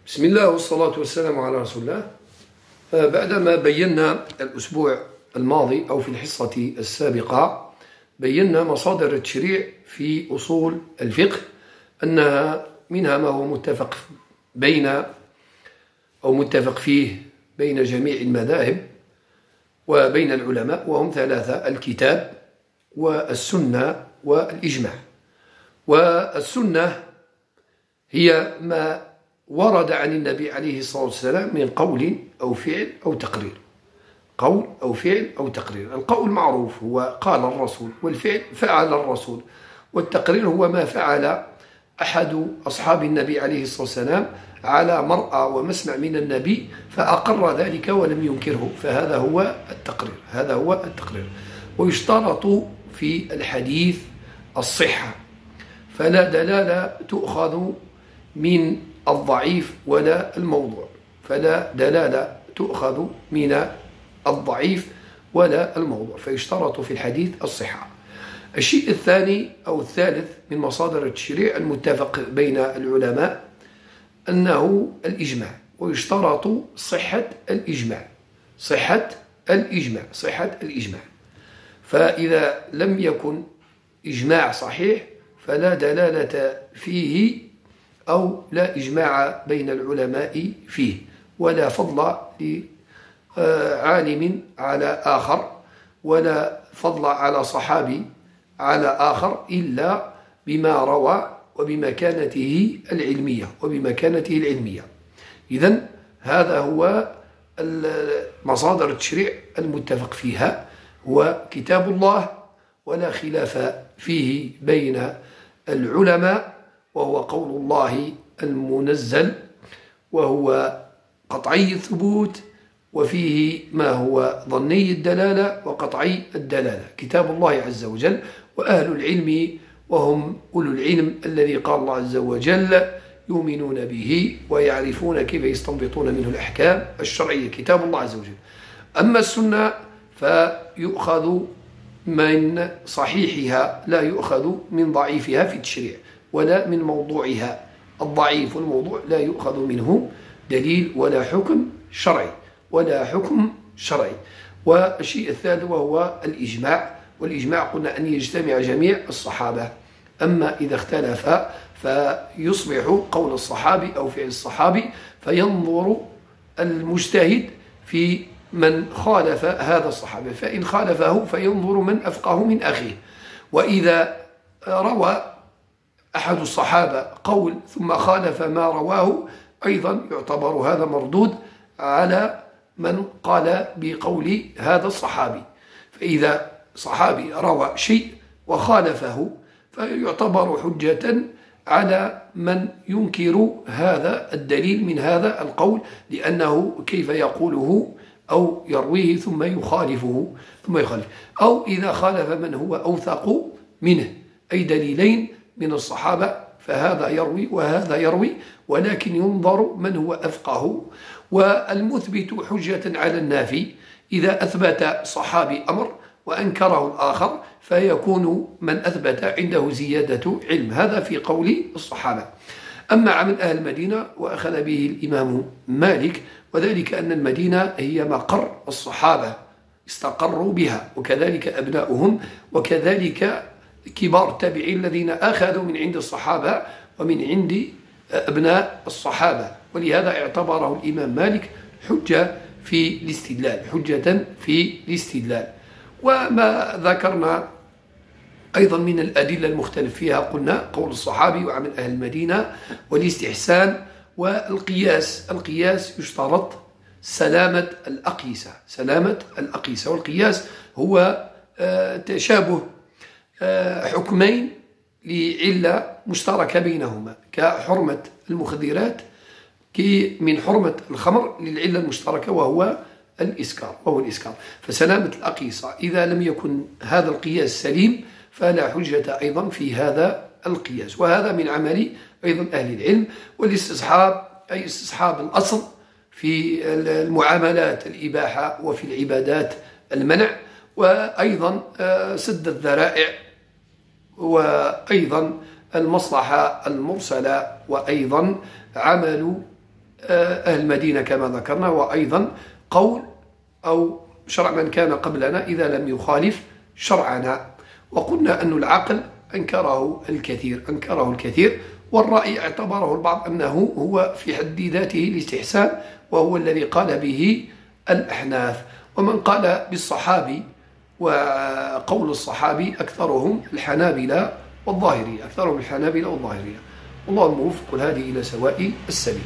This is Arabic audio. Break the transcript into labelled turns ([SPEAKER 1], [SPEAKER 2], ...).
[SPEAKER 1] بسم الله والصلاة والسلام على رسول الله. بعدما بينا الأسبوع الماضي أو في الحصة السابقة بينا مصادر التشريع في أصول الفقه، أنها منها ما هو متفق فيه بين جميع المذاهب وبين العلماء، وهم ثلاثة: الكتاب والسنة والإجماع. والسنة هي ما ورد عن النبي عليه الصلاة والسلام من قول أو فعل أو تقرير. قول أو فعل أو تقرير. القول معروف، هو قال الرسول، والفعل فعل الرسول، والتقرير هو ما فعل أحد أصحاب النبي عليه الصلاة والسلام على مرأى ومسمع من النبي فأقر ذلك ولم ينكره، فهذا هو التقرير. هذا هو التقرير. ويشترط في الحديث الصحة، فلا دلالة تؤخذ من الضعيف ولا الموضوع، فلا دلالة تؤخذ من الضعيف ولا الموضوع، فيشترط في الحديث الصحة. الشيء الثاني أو الثالث من مصادر التشريع المتفق بين العلماء أنه الإجماع، ويشترط صحة الإجماع. صحة الإجماع. فإذا لم يكن إجماع صحيح فلا دلالة فيه، أو لا إجماع بين العلماء فيه، ولا فضل لعالم على آخر، ولا فضل على صحابي على آخر إلا بما روى وبمكانته العلمية. إذن هذا هو مصادر التشريع المتفق فيها، هو كتاب الله ولا خلاف فيه بين العلماء، وهو قول الله المنزل، وهو قطعي الثبوت، وفيه ما هو ظني الدلالة وقطعي الدلالة. كتاب الله عز وجل، وأهل العلم وهم أولو العلم الذي قال الله عز وجل يؤمنون به ويعرفون كيف يستنبطون منه الأحكام الشرعية. كتاب الله عز وجل. أما السنة فيؤخذ من صحيحها، لا يؤخذ من ضعيفها في التشريع ولا من موضوعها. الضعيف والموضوع لا يؤخذ منه دليل ولا حكم شرعي. والشيء الثالث وهو الإجماع. والإجماع قلنا أن يجتمع جميع الصحابة، أما إذا اختلف فيصبح قول الصحابي أو فعل الصحابي، فينظر المجتهد في من خالف هذا الصحابي، فإن خالفه فينظر من أفقه من أخيه. وإذا روى أحد الصحابة قول ثم خالف ما رواه، أيضا يعتبر هذا مردود على من قال بقول هذا الصحابي. فإذا صحابي روى شيء وخالفه فيعتبر حجة على من ينكر هذا الدليل من هذا القول، لأنه كيف يقوله أو يرويه ثم يخالفه أو إذا خالف من هو أوثق منه، أي دليلين من الصحابة، فهذا يروي وهذا يروي، ولكن ينظر من هو أفقه. والمثبت حجة على النافي، إذا أثبت صحابي أمر وأنكره الآخر فيكون من أثبت عنده زيادة علم. هذا في قول الصحابة. أما من أهل المدينة وأخذ به الإمام مالك، وذلك أن المدينة هي مقر الصحابة، استقروا بها، وكذلك أبناؤهم، وكذلك كبار التابعين الذين أخذوا من عند الصحابة ومن عند أبناء الصحابة. ولهذا اعتبره الإمام مالك حجة في الاستدلال. وما ذكرنا أيضا من الأدلة المختلف فيها، قلنا قول الصحابي وعمل أهل المدينة والاستحسان والقياس. القياس يشترط سلامة الأقيسة. والقياس هو تشابه حكمين لعلة مشتركة بينهما، كحرمة المخدرات من حرمة الخمر للعلة المشتركة وهو الإسكار. فسلامة الأقيسة، إذا لم يكن هذا القياس سليم فلا حجة أيضا في هذا القياس. وهذا من عمل أيضا أهل العلم. والاستصحاب أي استصحاب الأصل في المعاملات الإباحة، وفي العبادات المنع، وأيضا سد الذرائع، وأيضا المصلحة المرسلة، وأيضا عمل أهل المدينة كما ذكرنا، وأيضا قول أو شرع من كان قبلنا إذا لم يخالف شرعنا. وقلنا أن العقل أنكره الكثير، والرأي اعتبره البعض أنه هو في حد ذاته الاستحسان، وهو الذي قال به الأحناف. ومن قال بالصحابي، وقول الصحابي أكثرهم الحنابلة والظاهرية، والله الموفق الهادي إلى سواء السبيل.